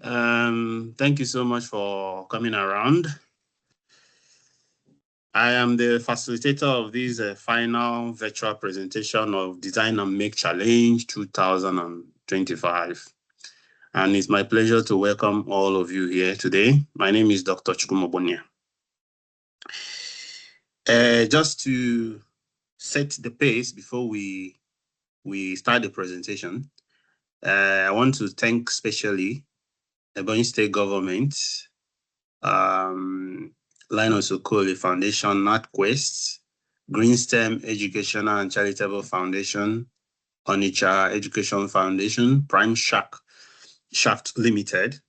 Thank you so much for coming around. I am the facilitator of this final virtual presentation of Design and Make Challenge 2025. And it's my pleasure to welcome all of you here today. My name is Dr. Ogbonnaya. Just to set the pace before we start the presentation, I want to thank specially Ebonyi State Government, Linus Okorie Foundation, NatQuest, Greenstem Educational and Charitable Foundation, Onicha Education Foundation, PrimeShaft Ltd,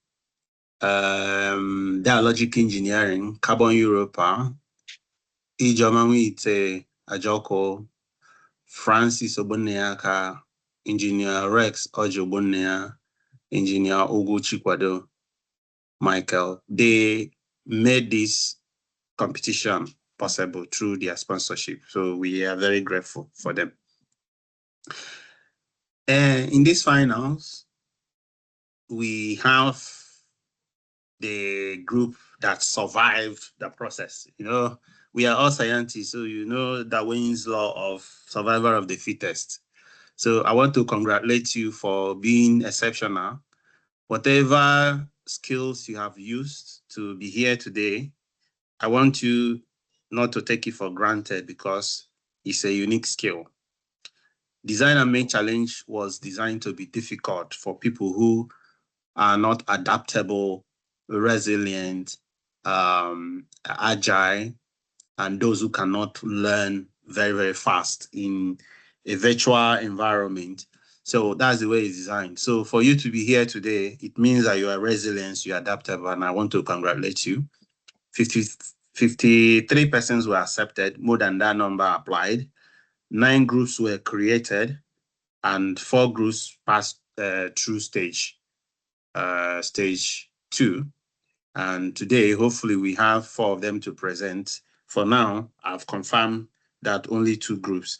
Dialogic Engineering, Europaa, Ijeoma, Nwitte, Ajoku, Francis Ogbonnaya, Engineer Rex Orji Ogbonnaya, Engineer Ugwu Chikwado, Michael. They made this competition possible through their sponsorship. So we are very grateful for them. In these finals, we have the group that survived the process. You know, we are all scientists, so you know Darwin's law of survival of the fittest. So I want to congratulate you for being exceptional. Whatever skills you have used to be here today, I want you not to take it for granted because it's a unique skill. Design and Make Challenge was designed to be difficult for people who are not adaptable, resilient, agile, and those who cannot learn very, very fast in a virtual environment. So that's the way it's designed. So for you to be here today, it means that you are resilient, you are adaptable, and I want to congratulate you. 53 persons were accepted, more than that number applied. 9 groups were created, and 4 groups passed through stage 2. And today, hopefully, we have 4 of them to present. For now, I've confirmed that only 2 groups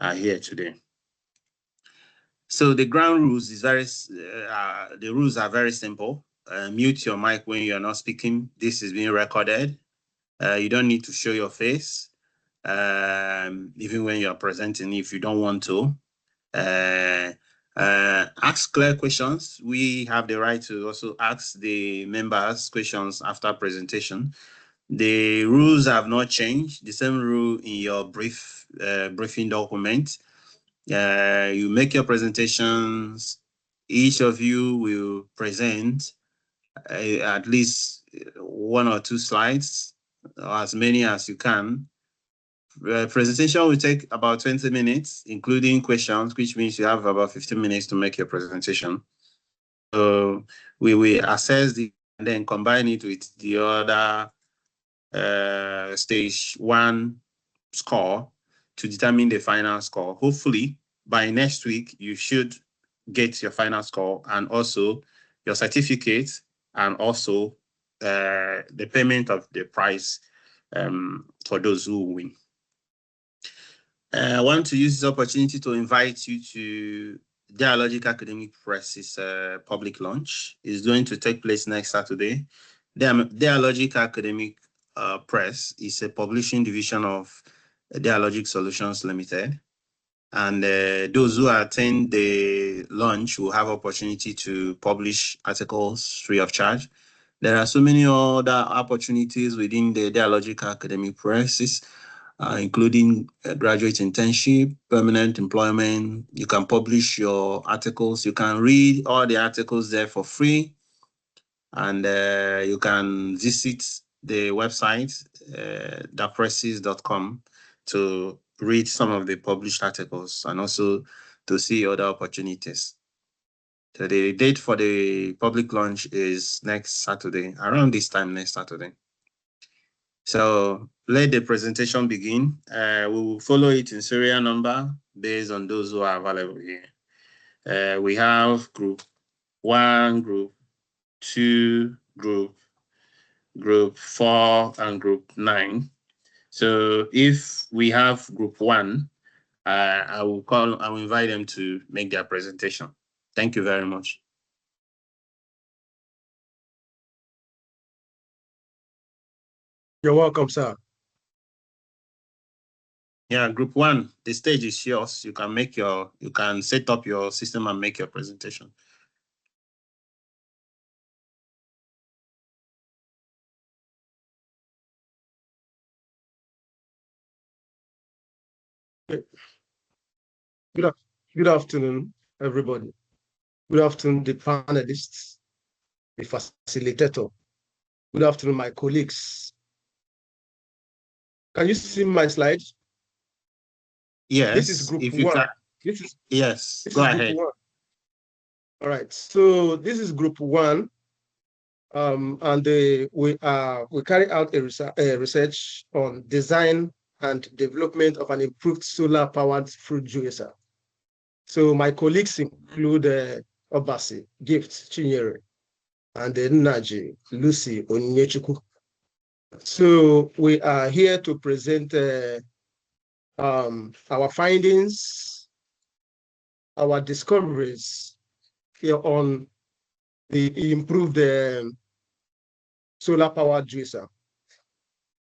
are here today. So the ground rules is the rules are very simple. Mute your mic when you're not speaking. This is being recorded. You don't need to show your face, even when you're presenting, if you don't want to. Ask clear questions. We have the right to also ask the members questions after presentation. The rules have not changed. The same rule in your briefing document. You make your presentations. Each of you will present at least 1 or 2 slides, or as many as you can. Presentation will take about 20 minutes, including questions, which means you have about 15 minutes to make your presentation. So we will assess and then combine it with the other stage 1 score to determine the final score. Hopefully, by next week, you should get your final score and also your certificate and also the payment of the prize for those who win. I want to use this opportunity to invite you to Dialogic Academic Press's public launch. It's going to take place next Saturday. Dialogic Academic Press is a publishing division of Dialogic Solutions Limited. And those who attend the launch will have opportunity to publish articles free of charge. There are so many other opportunities within the Dialogic Academic Presses, including graduate internship, permanent employment. You can publish your articles. You can read all the articles there for free. And you can visit the website, dapresses.com, to read some of the published articles and also to see other opportunities. So the date for the public launch is next Saturday, around this time next Saturday. So let the presentation begin. We will follow it in serial number based on those who are available here. We have group 1, group 2, group 4, and group 9. So if we have group 1, I will invite them to make their presentation. Thank you very much. You're welcome, sir. Yeah, group one, the stage is yours. You can set up your system and make your presentation. Good afternoon, everybody. Good afternoon, the panelists, the facilitator. Good afternoon, my colleagues. Can you see my slides? Yes. This is group one. Yes, go ahead. Group one. All right, so this is group one. And we carry out a research on design and development of an improved solar-powered fruit juicer. So my colleagues include Obasi, Gift, Chinyere, and Naji, Lucy, Onyechukwu. So we are here to present our findings, our discoveries here on the improved solar-powered juicer.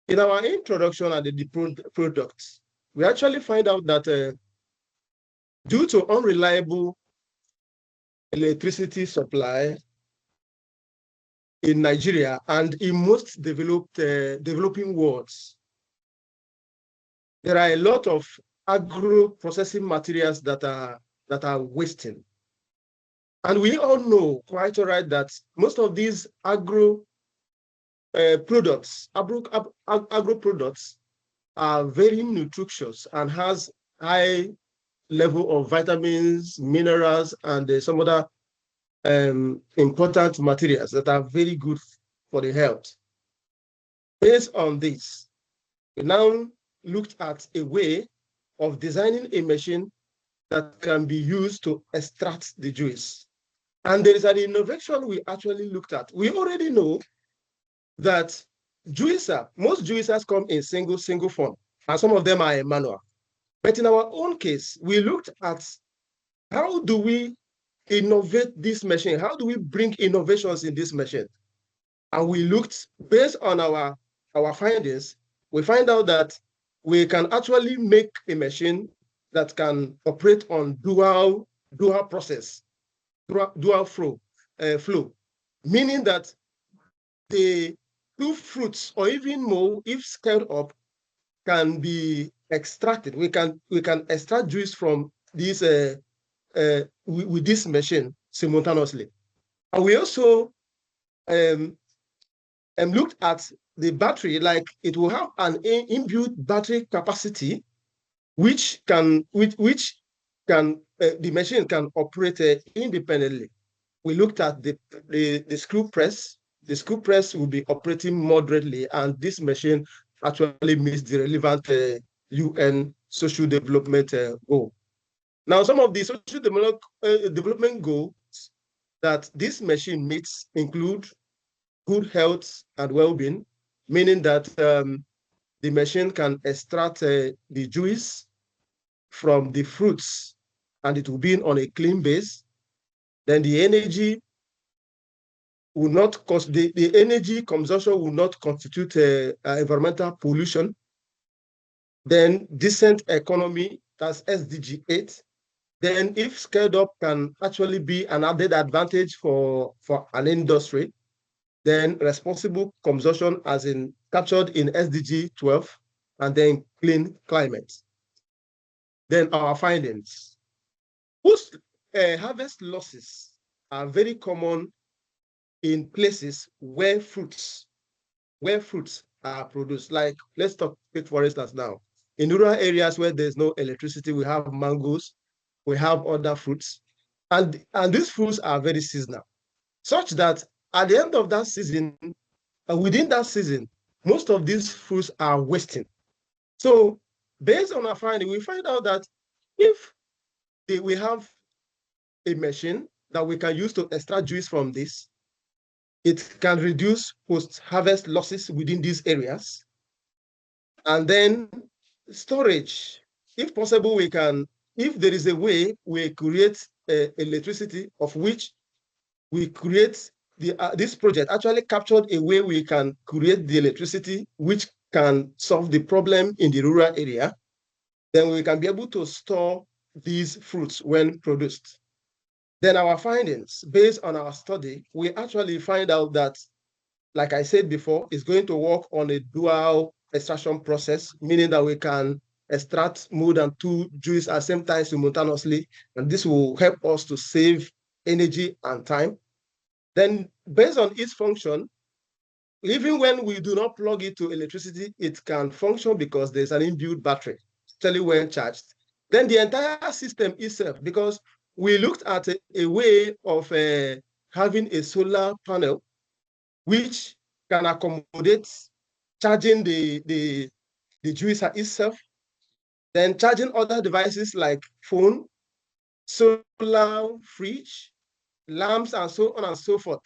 In our introduction and the products, we actually find out that due to unreliable electricity supply in Nigeria and in most developing worlds, there are a lot of agro-processing materials that are wasting. And we all know quite all right that most of these agro products are very nutritious and has high level of vitamins, minerals, and some other important materials that are very good for the health. Based on this, we now looked at a way of designing a machine that can be used to extract the juice. And there is an innovation we actually looked at. We already know that most juicers come in single form, and some of them are manual. But in our own case, we looked at how do we innovate this machine? How do we bring innovations in this machine? And we looked, based on our findings, we find out that we can actually make a machine that can operate on dual process, dual flow, meaning that the two fruits or even more, if scaled up, can be extracted. We can extract juice from this with this machine simultaneously. And we also looked at the battery, like it will have an inbuilt battery capacity, which the machine can operate independently. We looked at the screw press. The screw press will be operating moderately, and this machine actually meets the relevant UN social development goal. Now, some of the social development goals that this machine meets include good health and well-being, meaning that the machine can extract the juice from the fruits, and it will be on a clean base. Then the energy will not cost, the energy consumption will not constitute environmental pollution. Then decent economy, that's SDG 8. Then if scaled up, can actually be an added advantage for an industry. Then responsible consumption as in captured in SDG 12, and then clean climate. Then our findings. Post harvest losses are very common in places where fruits are produced. Like, let's take for instance now. In rural areas where there's no electricity, we have mangoes, we have other fruits, and these fruits are very seasonal, such that at the end of that season, within that season, most of these fruits are wasting. So based on our finding, we find out that if we have a machine that we can use to extract juice from this, it can reduce post-harvest losses within these areas. And then storage, if possible, if there is a way we create electricity of which we create this project actually captured a way we can create the electricity which can solve the problem in the rural area, then we can be able to store these fruits when produced. Then our findings, based on our study, we actually find out that, like I said before, it's going to work on a dual extraction process, meaning that we can extract more than 2 juice at the same time simultaneously, and this will help us to save energy and time. Then, based on its function, even when we do not plug it to electricity, it can function because there's an inbuilt battery, especially when charged. Then the entire system itself, because we looked at a way of having a solar panel which can accommodate charging the juicer itself, then charging other devices like phone, solar fridge, lamps, and so on and so forth.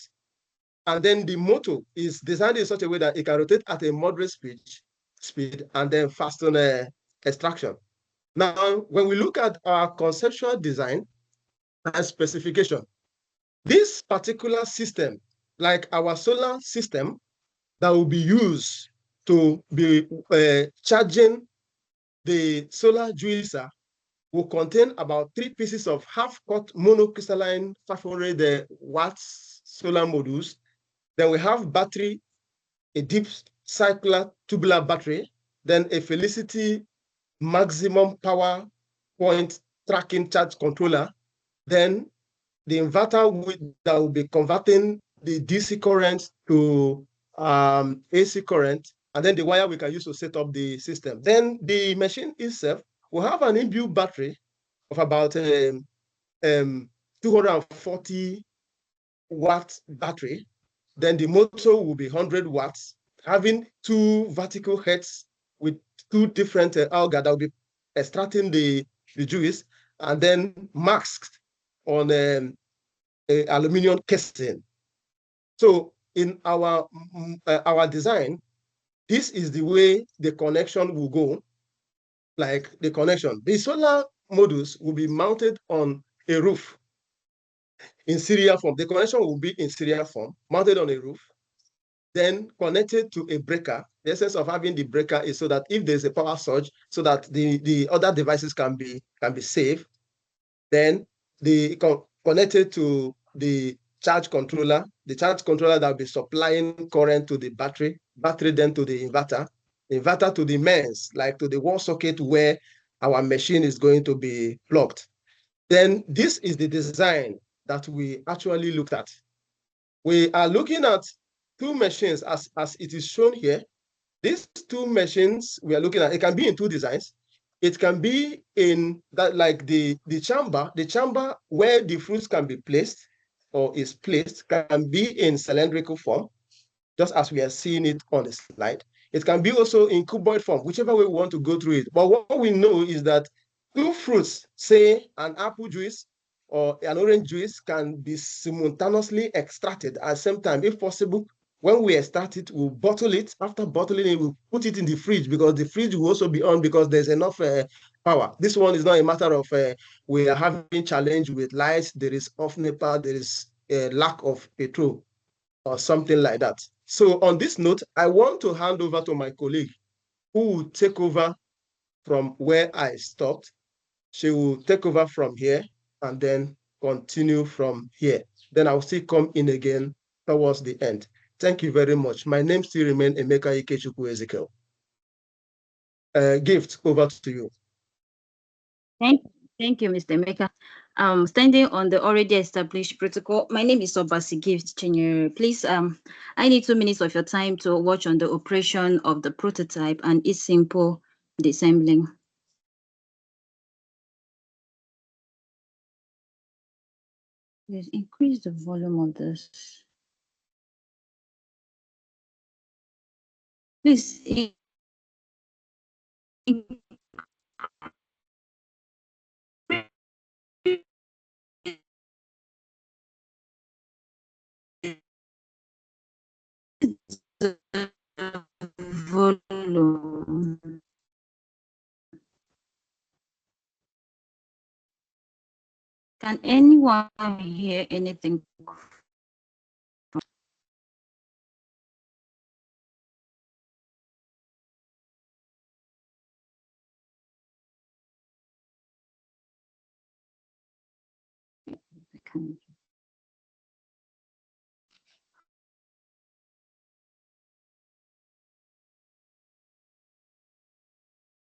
And then the motor is designed in such a way that it can rotate at a moderate speed and then fasten extraction. Now, when we look at our conceptual design and specification, this particular system, like our solar system that will be used to be charging the solar juicer, will contain about 3 pieces of half-cut monocrystalline 500 watts solar modules. Then we have battery, a deep circular tubular battery, then a Felicity maximum power point tracking charge controller, then the inverter that will be converting the DC current to AC current, and then the wire we can use to set up the system. Then the machine itself will have an inbuilt battery of about 240 watt battery. Then the motor will be 100 watts, having 2 vertical heads with 2 different alga that will be extracting the juice, and then masked on aluminum casing. So in our design, this is the way the connection will go. Like the connection, the solar modules will be mounted on a roof in serial form. The connection will be in serial form, mounted on a roof, then connected to a breaker. The essence of having the breaker is so that if there's a power surge, so that the other devices can be safe. Then connected to the charge controller that will be supplying current to the battery then to the inverter to the mains, like to the wall socket where our machine is going to be plugged. Then this is the design that we actually looked at. We are looking at 2 machines as it is shown here. These 2 machines we are looking at, it can be in 2 designs. It can be in that, like the chamber where the fruits can be placed or is placed can be in cylindrical form, just as we are seeing it on the slide. It can be also in cuboid form, whichever way we want to go through it. But what we know is that 2 fruits, say an apple juice or an orange juice, can be simultaneously extracted at the same time, if possible. When we extract it, we'll bottle it. After bottling it, we'll put it in the fridge, because the fridge will also be on because there's enough power. This one is not a matter of we are having challenge with lights, there is off NEPA, there is a lack of petrol or something like that. So on this note, I want to hand over to my colleague who will take over from where I stopped. She will take over from here and then continue from here. Then I'll still come in again towards the end. Thank you very much. My name still remains Emeka Ikechukwu Ezekiel. Gift, over to you. Thank you, Mr. Emeka. Standing on the already established protocol, my name is Obasi Gift Chinyere. Please, I need 2 minutes of your time to watch on the operation of the prototype and its simple disassembling. Please increase the volume of this. Please. Volume. Can anyone hear anything?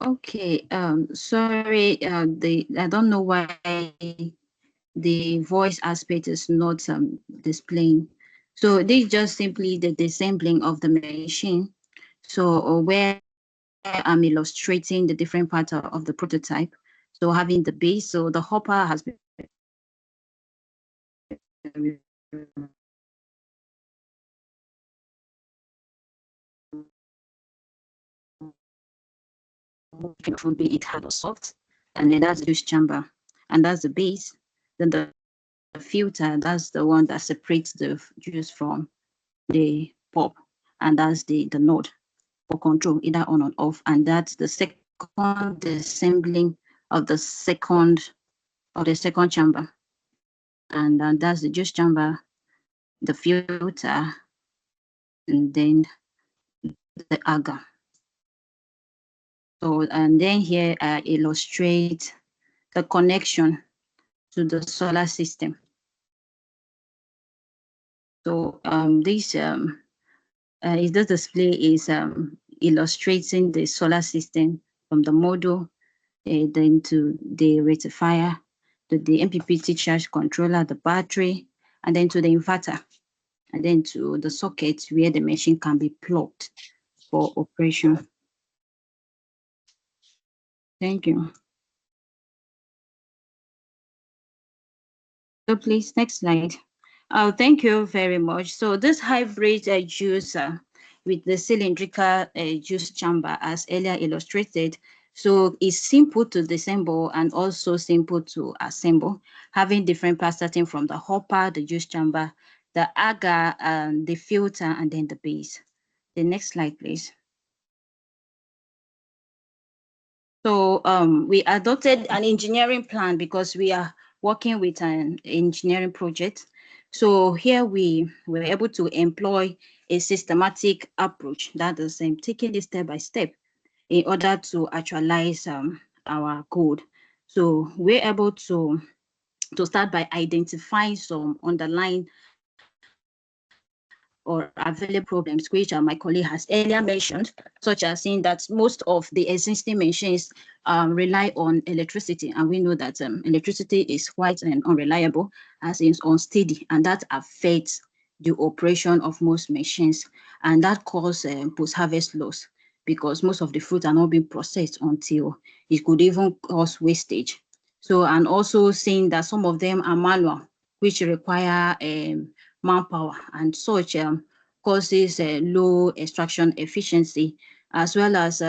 Okay, sorry, I don't know why the voice aspect is not displaying. So this is just simply the disassembling of the machine. So where I'm illustrating the different parts of the prototype. So having the base, so the hopper has been be it hard or soft, and then that's the juice chamber, and that's the base. Then the filter, that's the one that separates the juice from the pulp, and that's the node for control, either on or off, and that's the second assembling of the second chamber, and that's the juice chamber, the filter, and then the agar. So, and then here I illustrate the connection to the solar system. So this display is illustrating the solar system from the module, then to the rectifier, to the MPPT charge controller, the battery, and then to the inverter, and then to the socket where the machine can be plugged for operation. Thank you. So please, next slide. Oh, thank you very much. So this hybrid juicer with the cylindrical juice chamber, as earlier illustrated, so it's simple to disassemble and also simple to assemble, having different parts starting from the hopper, the juice chamber, the agar, the filter, and then the base. The next slide, please. So we adopted an engineering plan because we are working with an engineering project. So here we were able to employ a systematic approach that is taking it step by step in order to actualize our code. So we're able to start by identifying some underlying or available problems, which my colleague has earlier mentioned, such as saying that most of the existing machines rely on electricity, and we know that electricity is quite unreliable, as is unsteady, and that affects the operation of most machines, and that causes post-harvest loss because most of the fruit are not being processed until it could even cause wastage. So, and also saying that some of them are manual, which require manpower, and such causes low extraction efficiency, as well as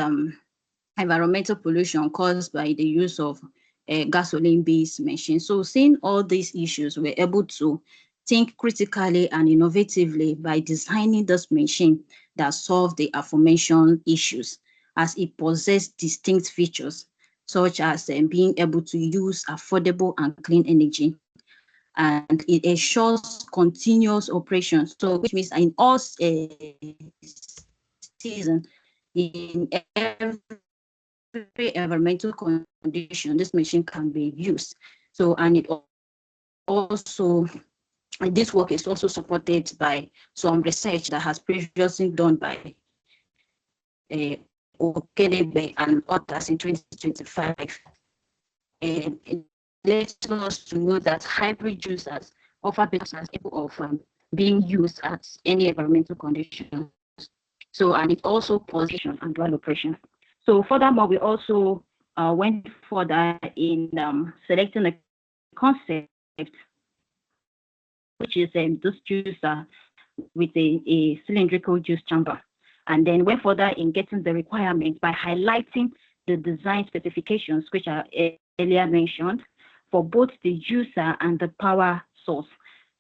environmental pollution caused by the use of gasoline-based machines. So seeing all these issues, we're able to think critically and innovatively by designing this machine that solve the aforementioned issues, as it possesses distinct features, such as being able to use affordable and clean energy, and it ensures continuous operation. So which means in all season, in every environmental condition, this machine can be used. So, and it also, and this work is also supported by some research that has previously done by Okike and others in 2025. It lets us to know that hybrid juicers offer better capable of being used at any environmental conditions. So, and it also position and dual operation. So furthermore, we also went further in selecting a concept, which is this juicer with a cylindrical juice chamber, and then went further in getting the requirements by highlighting the design specifications, which are earlier mentioned, for both the juicer and the power source.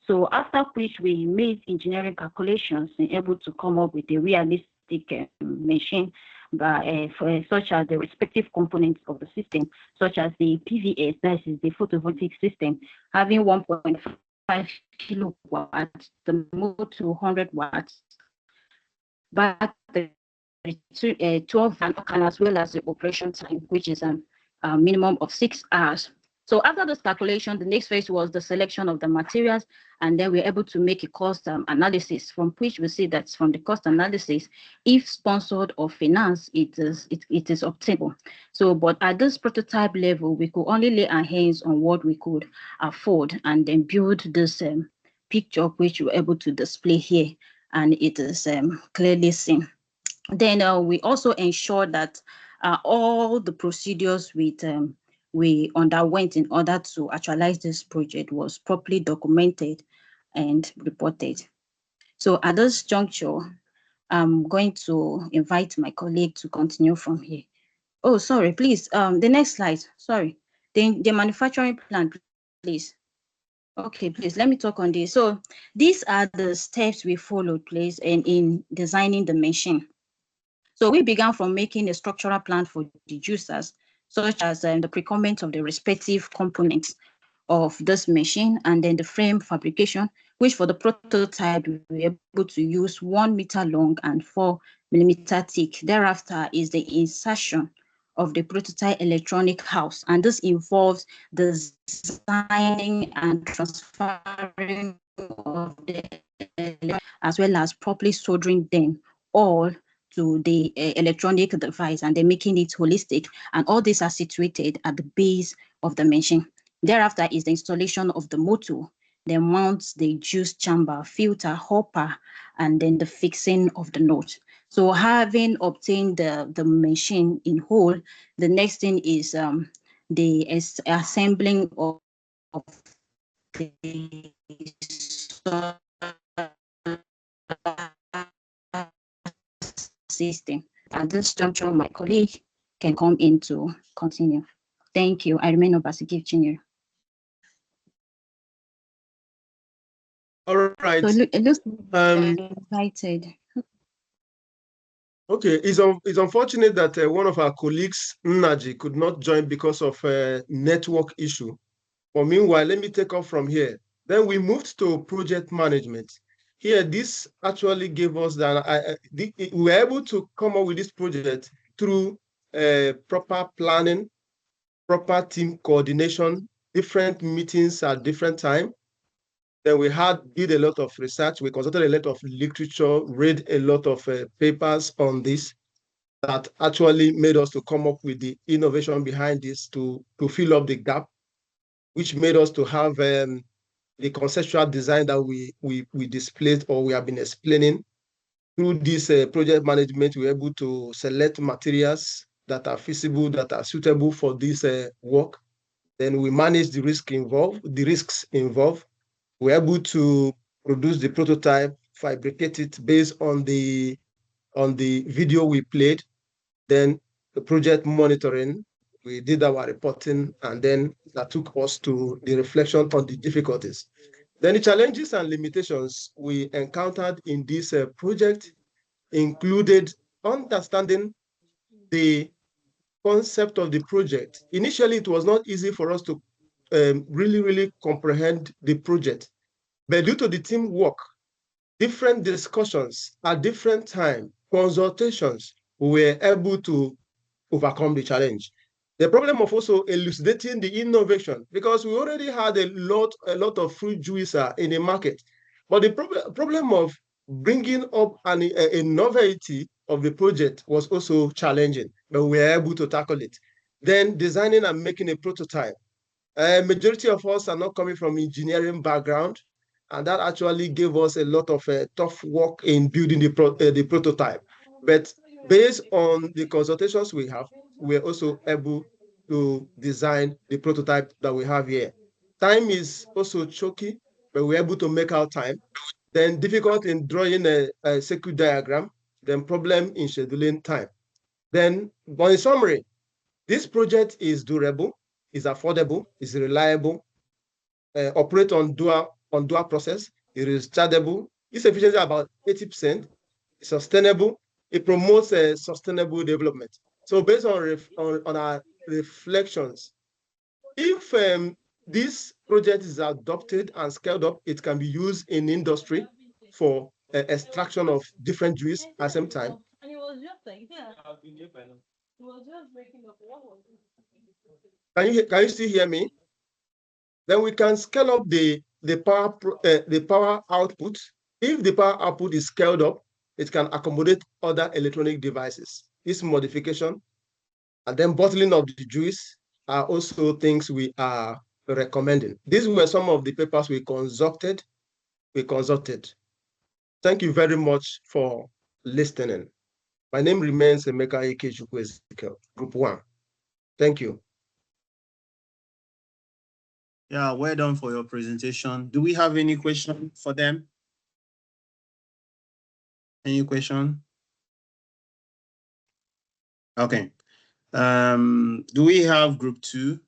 So after which we made engineering calculations and able to come up with a realistic machine for such as the respective components of the system, such as the PVS, that is the photovoltaic system, having 1.5 kilowatts, the motor to 100 watts, battery 12 and as well as the operation time, which is a minimum of 6 hours. So after this calculation, the next phase was the selection of the materials, and then we're able to make a cost analysis, from which we see that from the cost analysis, if sponsored or financed, it is obtainable. So, but at this prototype level, we could only lay our hands on what we could afford, and then build this picture, which we're able to display here, and it is clearly seen. Then we also ensure that all the procedures we underwent in order to actualize this project was properly documented and reported. So at this juncture, I'm going to invite my colleague to continue from here. Oh, sorry, please. The next slide. Sorry, the manufacturing plan, please. Okay, please let me talk on this. So these are the steps we followed, please, and in designing the machine. So we began from making a structural plan for the users, such as the procurement of the respective components of this machine, and then the frame fabrication, which for the prototype, we were able to use 1 meter long and 4 millimeter thick. Thereafter is the insertion of the prototype electronic house, and this involves designing and transferring of the as well as properly soldering them all to the electronic device, and then making it holistic. And all these are situated at the base of the machine. Thereafter is the installation of the motor, the mounts, the juice chamber, filter, hopper, and then the fixing of the node. So having obtained the machine in whole, the next thing is the assembling of the system. At this juncture, my colleague can come in to continue. Thank you. I remain Obasigi Junior. All right. So it looks invited. Okay, it's unfortunate that one of our colleagues, Nnaji, could not join because of a network issue. But meanwhile, let me take off from here. Then we moved to project management. Here, this actually gave us that we were able to come up with this project through proper planning, proper team coordination, different meetings at different time. Then we did a lot of research. We consulted a lot of literature, read a lot of papers on this that actually made us to come up with the innovation behind this to fill up the gap, which made us to have the conceptual design that we displayed or we have been explaining. Through this project management, we were able to select materials that are feasible, that are suitable for this work. Then we manage the risks involved. We're able to produce the prototype, fabricate it based on the video we played. Then the project monitoring, we did our reporting, and then that took us to the reflection on the difficulties. Then the challenges and limitations we encountered in this project included understanding the concept of the project. Initially, it was not easy for us to really comprehend the project. But due to the teamwork, different discussions at different time, consultations, we were able to overcome the challenge. The problem of also elucidating the innovation, because we already had a lot of fruit juicer in the market. But the problem of bringing up a novelty of the project was also challenging, but we were able to tackle it. Then designing and making a prototype. Majority of us are not coming from engineering background, and that actually gave us a lot of tough work in building the prototype. But based on the consultations we have, we're also able to design the prototype that we have here. Time is also choky, but we're able to make our time. Then difficult in drawing a circuit diagram, then problem in scheduling time. Then, but in summary, this project is durable, is affordable, is reliable, operate on dual process, it is chargeable, its efficiency about 80%, it's sustainable, it promotes sustainable development. So based on our reflections, if this project is adopted and scaled up, it can be used in industry for extraction of different juice at the same time. Can you still hear me? Then we can scale up the power output. If the power output is scaled up, it can accommodate other electronic devices. This modification and then bottling of the juice are also things we are recommending. These were some of the papers we consulted. Thank you very much for listening. My name remains Emeka Ike, Group 1. Thank you. Yeah, well done for your presentation. Do we have any question for them? Any question? Okay. Do we have group 2?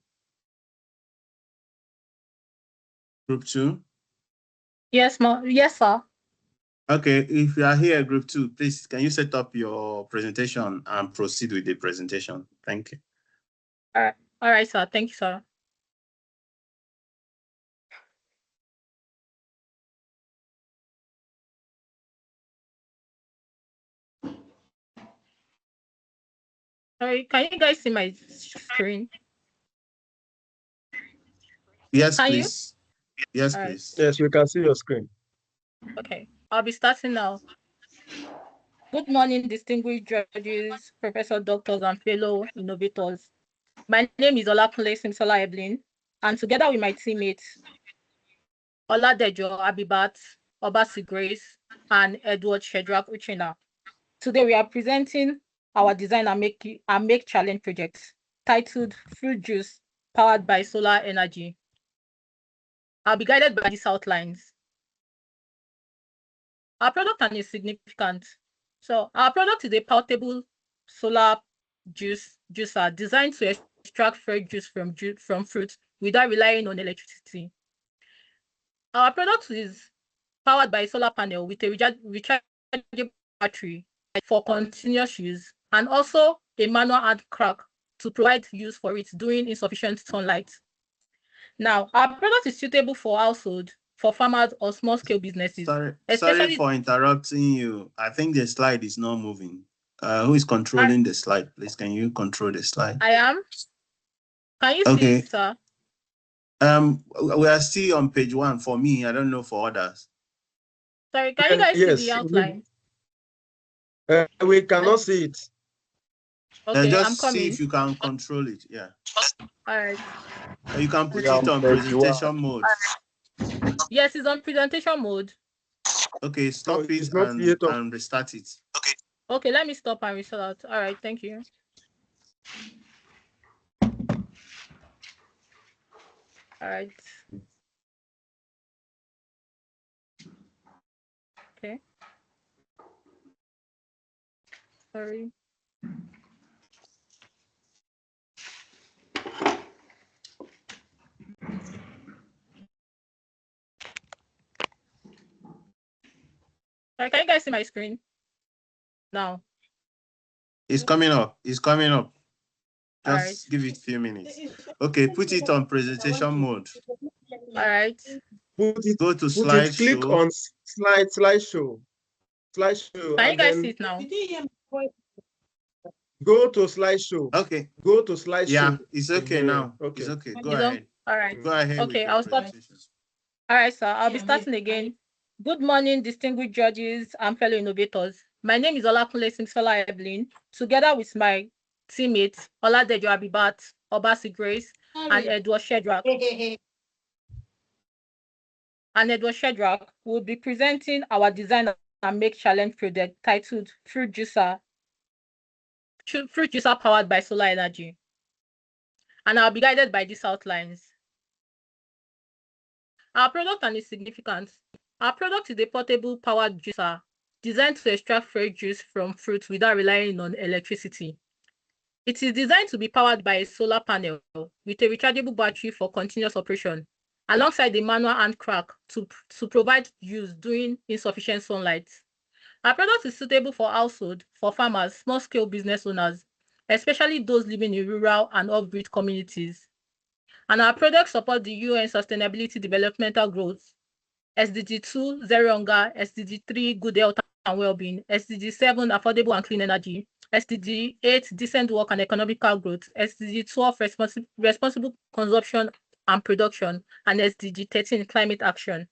Group 2? Yes, yes, sir. Okay, if you are here, group 2, please, can you set up your presentation and proceed with the presentation? Thank you. All right, sir. Thank you, sir. Sorry, can you guys see my screen? Yes, please. Yes, All please. Yes, we can see your screen. Okay, I'll be starting now. Good morning, distinguished judges, professor, doctors, and fellow innovators. My name is Olakunle Simsola Evelyn, and together with my teammates, Oladejo Abibat, Obasi Grace, and Edward Shedrack Uchina. Today we are presenting our design and make challenge project titled Fruit Juice Powered by Solar Energy. I'll be guided by these outlines. Our product and its significance. So our product is a portable solar juicer designed to extract fresh juice from fruit without relying on electricity. Our product is powered by a solar panel with a rechargeable battery for continuous use, and also a manual hand crack to provide use for it during insufficient sunlight. Now, our product is suitable for household, for farmers or small-scale businesses. Sorry for interrupting you. I think the slide is not moving. Who is controlling the slide? Please, can you control the slide? I am. Can you see it, sir? We are still on page 1 for me. I don't know for others. Sorry, can you guys see the outline? We cannot see it. Okay, just I'm coming. See if you can control it. Yeah. All right. You can put it on presentation mode. Yes, it's on presentation mode. Okay, stop it and restart it. Okay, let me stop and restart. All right, thank you. All right. Okay. Sorry. Can you guys see my screen now? It's coming up. It's coming up. Just give it a few minutes. Okay, put it on presentation mode. All right. Go to slideshow. Click on slideshow. Can you guys see it now? Go to slideshow. Okay. Go to slideshow. Yeah, it's okay now. Okay. It's okay. Go ahead. All right. Go ahead. Okay, I'll start. All right, sir. I'll be starting again. Good morning, distinguished judges and fellow innovators. My name is Olakunle Simsola Evelyn. Together with my teammates, Oladejo Abibat, Obasi Grace, and Edward Shedrack. Will be presenting our design and make challenge project titled Fruit Juicer Powered by Solar Energy. And I'll be guided by these outlines. Our product and its significance. Our product is a portable powered juicer designed to extract fresh juice from fruit without relying on electricity. It is designed to be powered by a solar panel with a rechargeable battery for continuous operation, alongside the manual hand crack to provide use during insufficient sunlight. Our product is suitable for household, for farmers, small-scale business owners, especially those living in rural and off-grid communities. And our products support the UN Sustainability Developmental Goals, SDG 2, Zero Hunger, SDG 3, Good Health and Well-being, SDG 7, Affordable and Clean Energy, SDG 8, Decent Work and Economical Growth, SDG 12, Responsible Consumption and production, and SDG 13 climate action.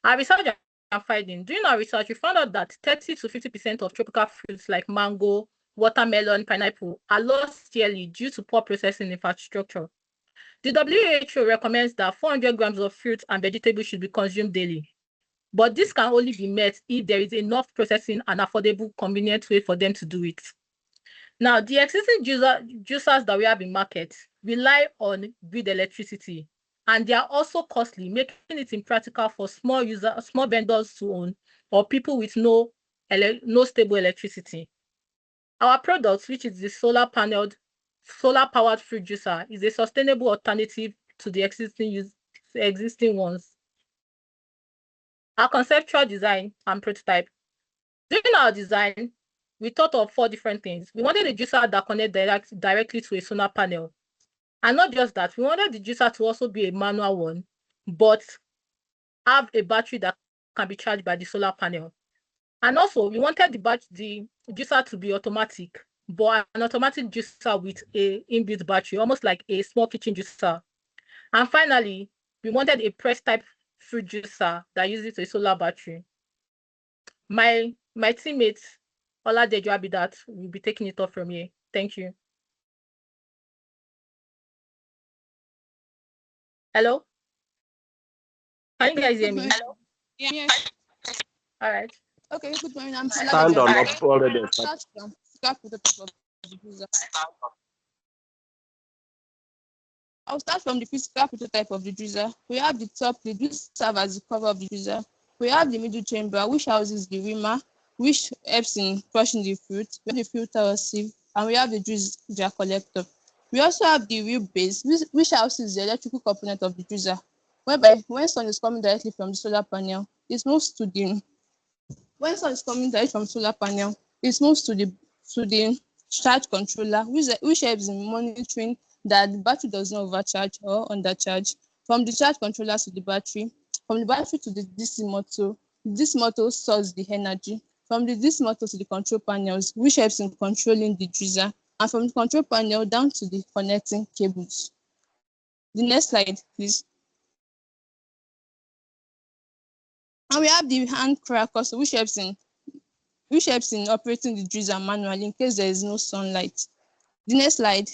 Our research and finding. During our research, we found out that 30 to 50% of tropical fruits like mango, watermelon, pineapple are lost yearly due to poor processing infrastructure. The WHO recommends that 400 grams of fruit and vegetables should be consumed daily. But this can only be met if there is enough processing and affordable, convenient way for them to do it. Now, the existing juicers that we have in market rely on grid electricity, and they are also costly, making it impractical for small vendors to own or people with no stable electricity. Our product, which is the solar-powered fruit juicer, is a sustainable alternative to the existing ones. Our conceptual design and prototype. During our design, we thought of 4 different things. We wanted a juicer that connects directly to a solar panel. And not just that, we wanted the juicer to also be a manual one, but have a battery that can be charged by the solar panel. And also, we wanted the juicer to be automatic, but an automatic juicer with an inbuilt battery, almost like a small kitchen juicer. And finally, we wanted a press-type fruit juicer that uses a solar battery. My teammate, Oladejo Abidat, will be taking it off from here. Thank you. Hello? Can you guys hear me? Hello? Yes. All right. Okay, good morning. I'm Stand on up already. I'll start from the physical prototype of the juicer. We have the top lid, which serves as the cover of the juicer. We have the middle chamber, which houses the rimmer, which helps in crushing the fruit. We have the filter or sieve, and we have the juice jar collector. We also have the wheel base, which houses the electrical component of the juicer, whereby when sun is coming directly from the solar panel, it moves to the charge controller, which helps in monitoring that the battery does not overcharge or undercharge. From the charge controller to the battery, from the battery to the DC motor. This motor stores the energy. From the DC motor to the control panels, which helps in controlling the juicer, and from the control panel down to the connecting cables. The next slide, please. And we have the hand crank also, which helps in operating the juicer manually in case there is no sunlight. The next slide.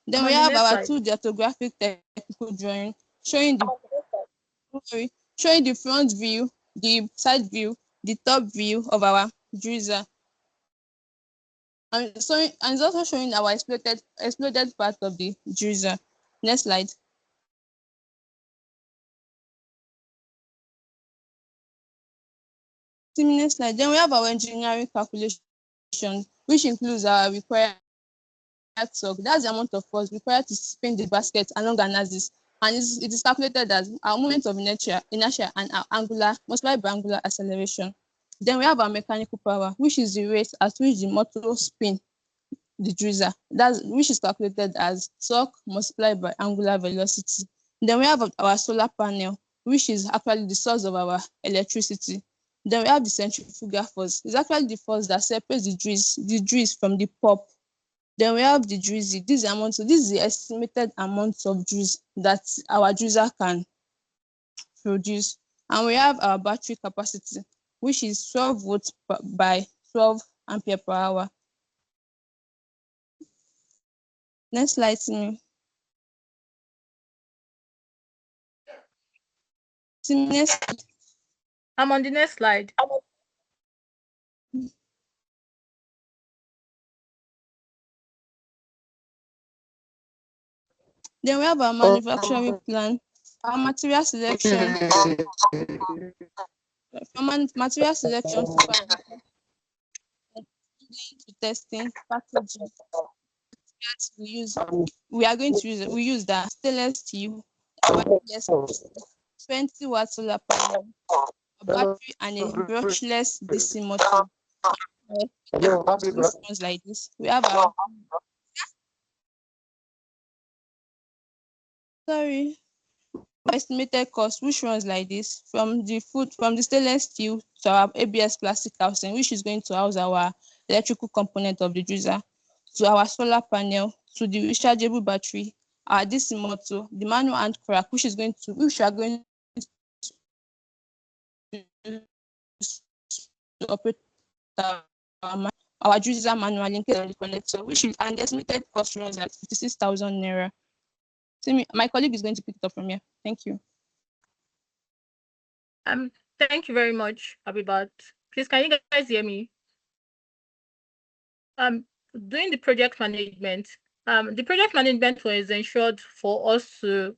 Then we have our 2D orthographic technical drawing showing the front view, the side view, the top view of our juicer. And it's also showing our exploded part of the juicer. Next slide. Next slide. Then we have our engineering calculation, which includes our required torque. That's the amount of force required to spin the basket along an axis, and it is calculated as our moment of inertia and our angular multiplied by angular acceleration. Then we have our mechanical power, which is the rate at which the motor spin the juicer, which is calculated as torque multiplied by angular velocity. Then we have our solar panel, which is actually the source of our electricity. Then we have the centrifugal force. It's actually the force that separates the juice from the pulp. Then we have the juice. This is the estimated amount of juice that our juicer can produce. And we have our battery capacity, which is 12 volts by 12 ampere per hour. Next slide, Simi. I'm on the next slide. Then we have our manufacturing plan, our material selection. From material selection to testing, packaging. We use the stainless steel, 20 watt solar panel, a battery, and a brushless DC motor. Which ones like this? We have our estimated cost, which runs like this: from the stainless steel to our ABS plastic housing, which is going to house our electrical component of the juicer, to our solar panel, to the rechargeable battery, our DC motor, the manual hand crank, which we are going to operate our juicer manually in case of the connector, which is an estimated cost runs at 56,000 naira. So my colleague is going to pick it up from here. Thank you. Thank you very much, Abibat. Please, can you guys hear me? Doing the project management, was ensured for us to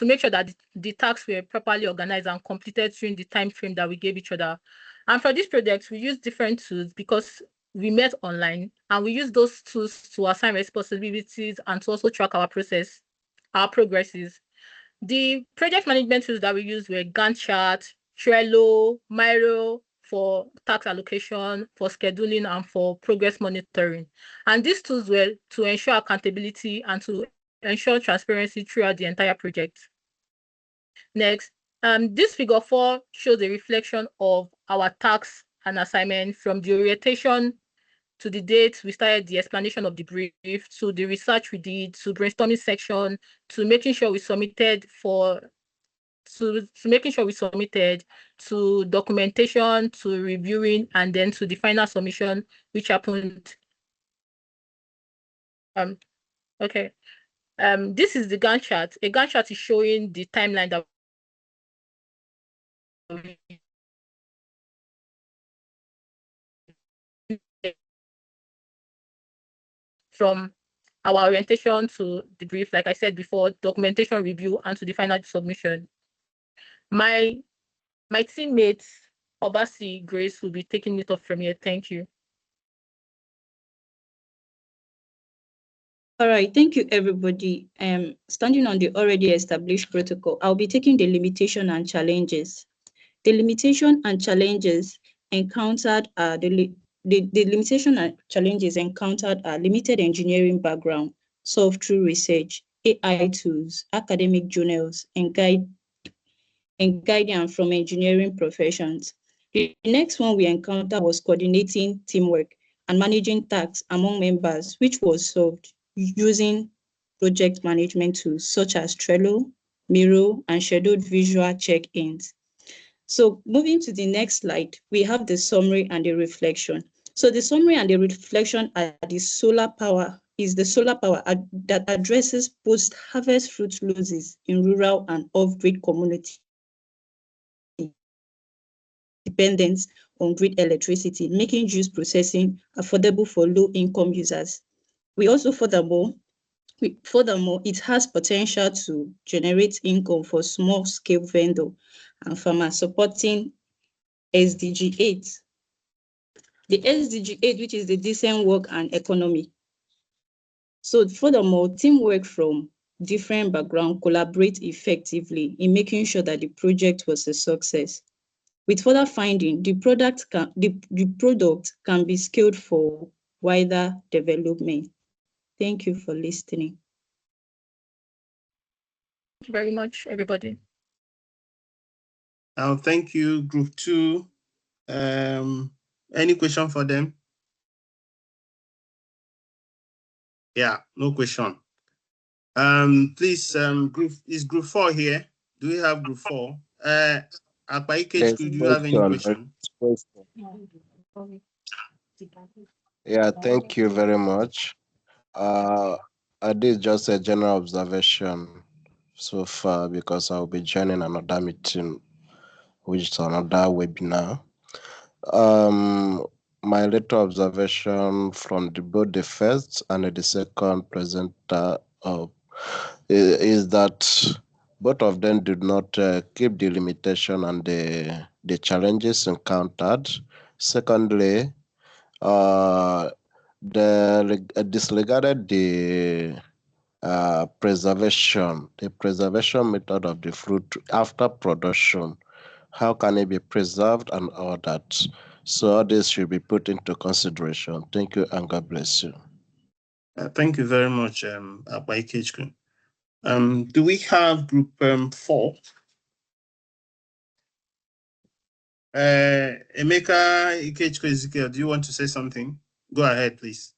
make sure that the tasks were properly organized and completed during the time frame that we gave each other. And for this project, we used different tools because we met online, and we used those tools to assign responsibilities and to also track our progresses. The project management tools that we used were Gantt chart, Trello, Miro for task allocation, for scheduling, and for progress monitoring. And these tools were to ensure accountability and to ensure transparency throughout the entire project. Next, this figure 4 shows a reflection of our tasks and assignment from the orientation to the date we started the explanation of the brief, to the research we did, to brainstorming section, to making sure we submitted to documentation, to reviewing, and then to the final submission, which happened. Okay. This is the Gantt chart. A Gantt chart is showing the timeline that from our orientation to the brief, like I said before, documentation review, and to the final submission. My teammate, Obasi Grace, will be taking it off from here. Thank you. All right, thank you, everybody. Standing on the already established protocol, I'll be taking the limitation and challenges. The limitation and challenges encountered are the limitation and challenges encountered are limited engineering background, solved through research, AI tools, academic journals, and guidance from engineering professions. The next one we encountered was coordinating teamwork and managing tasks among members, which was solved using project management tools such as Trello, Miro, and scheduled visual check-ins. So moving to the next slide, we have the summary and the reflection. So the summary and the reflection are the solar power that addresses post-harvest fruit losses in rural and off-grid communities dependence on grid electricity, making juice processing affordable for low-income users. Furthermore, it has potential to generate income for small-scale vendor and farmers, supporting SDG 8. The SDG 8, which is the decent work and economy. So furthermore, teamwork from different backgrounds collaborate effectively in making sure that the project was a success. With further finding, the product can be scaled for wider development. Thank you for listening. Thank you very much, everybody. Thank you, Group 2. Any question for them? Yeah, no question. Please, Group 4 here? Do we have Group 4? Okike, do you have any question? Yeah, thank you very much. I did just a general observation so far because I'll be joining another meeting, which is another webinar. My little observation from both the first and the second presenter is that both of them did not keep the limitation and the challenges encountered. Secondly, disregarded the preservation method of the fruit after production. How can it be preserved and all that? So all this should be put into consideration. Thank you and God bless you. Thank you very much, Okike. Do we have Group 4? Emeka Ikechukwu, do you want to say something? Go ahead, please.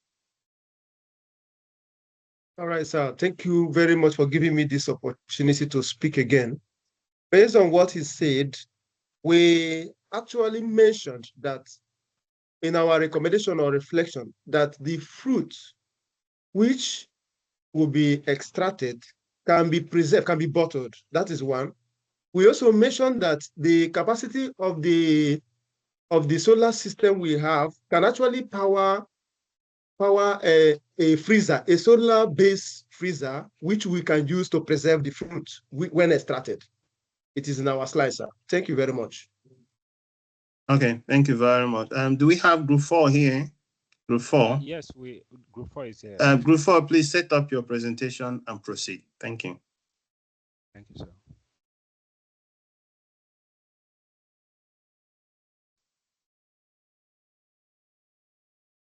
All right, sir. Thank you very much for giving me this opportunity to speak again. Based on what he said, we actually mentioned that in our recommendation or reflection that the fruit which will be extracted can be preserved, can be bottled. That is one. We also mentioned that the capacity of the solar system we have can actually power a freezer, a solar-based freezer, which we can use to preserve the fruit when extracted. It is in our slicer. Thank you very much. Okay, thank you very much. Do we have Group 4 here? Group 4? Yes, Group 4 is here. Group 4, please set up your presentation and proceed. Thank you. Thank you, sir.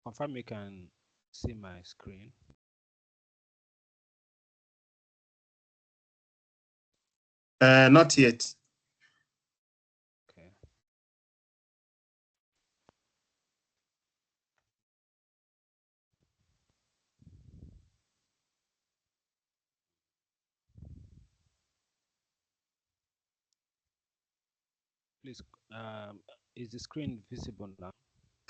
Confirm you can see my screen. Not yet. Okay. Please, is the screen visible now?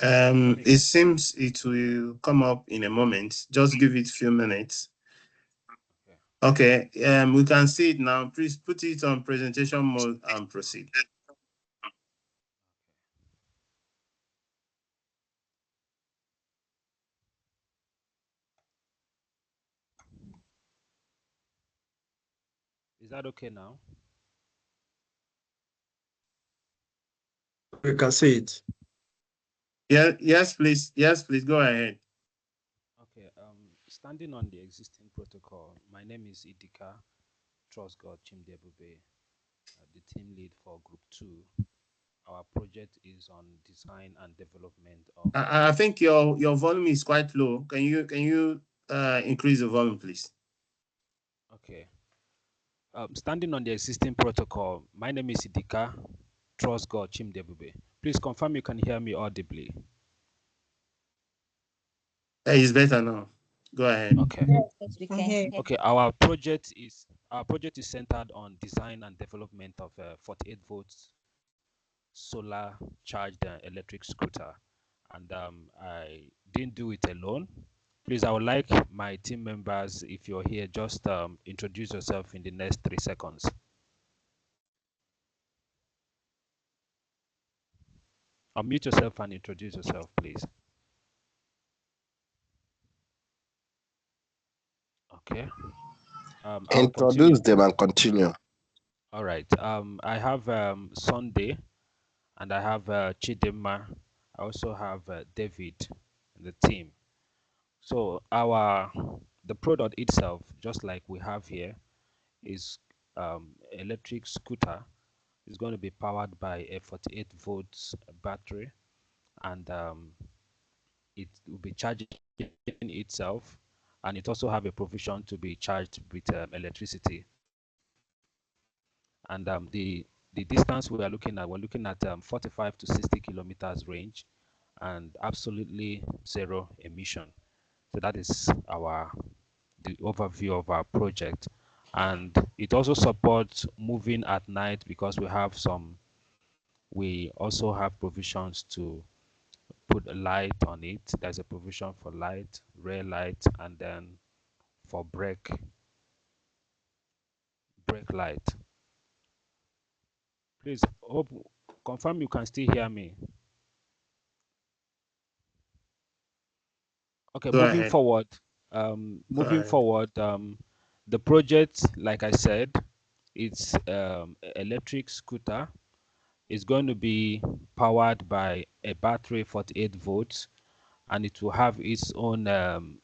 It seems it will come up in a moment. Just give it a few minutes. Okay, we can see it now. Please put it on presentation mode and proceed. Is that okay now? We can see it. Yeah, yes, please. Yes, please go ahead. Okay, standing on the existing protocol, my name is Idika Trust God Chimdebube, the team lead for Group 2. Our project is on design and development of. I think your volume is quite low. Can you increase the volume, please? Okay. Standing on the existing protocol, my name is Idika Trust God Chimdebube. Please confirm you can hear me audibly. It's better now. Go ahead. Okay. Yes, we can. Okay. Our project is centered on design and development of 48 volts solar charged electric scooter, and I didn't do it alone. Please, I would like my team members, if you're here, just introduce yourself in the next 3 seconds. Unmute yourself and introduce yourself, please. Okay. Introduce them and continue. All right. I have Sunday, and I have Chidema. I also have David and the team. So the product itself, just like we have here, is electric scooter. It's going to be powered by a 48 volts battery, and it will be charging itself, and it also have a provision to be charged with electricity. And the distance we're looking at 45 to 60 kilometers range, and absolutely zero emission. So that is the overview of our project. And it also supports moving at night, because we also have provisions to put a light on it. There's a provision for light, rear light, and then for brake light. Please confirm you can still hear me. Okay, Go moving ahead. forward. The project, like I said, it's electric scooter. It's going to be powered by a battery 48 volts, and it will have its own